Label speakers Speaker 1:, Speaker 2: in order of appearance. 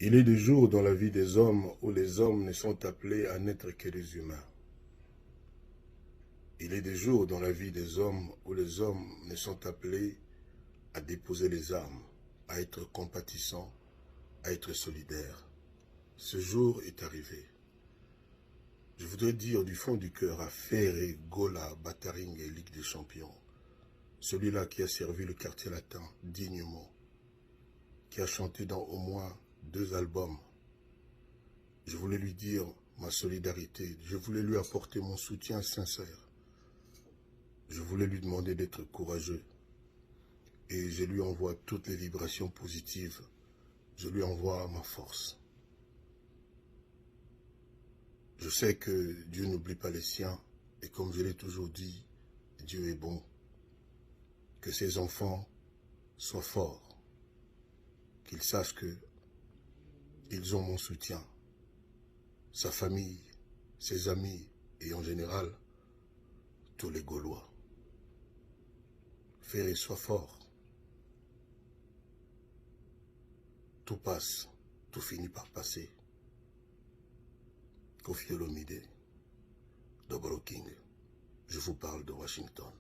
Speaker 1: Il est des jours dans la vie des hommes où les hommes ne sont appelés à n'être que des humains. Il est des jours dans la vie des hommes où les hommes ne sont appelés à déposer les armes, à être compatissants, à être solidaires. Ce jour est arrivé. Je voudrais dire du fond du cœur à Ferré, Gola, Bataring et Ligue des Champions, celui-là qui a servi le quartier latin dignement, qui a chanté dans au moins 2 albums. Je voulais lui dire ma solidarité, je voulais lui apporter mon soutien sincère. Je voulais lui demander d'être courageux. Et je lui envoie toutes les vibrations positives. Je lui envoie ma force. Je sais que Dieu n'oublie pas les siens. Et comme je l'ai toujours dit, Dieu est bon. Que ses enfants soient forts. Qu'ils sachent qu'ils ont mon soutien. Sa famille, ses amis et en général, tous les Gaulois. Ferré, sois fort. Tout passe, tout finit par passer. Koffi Olomide, Dobro King, je vous parle de Washington.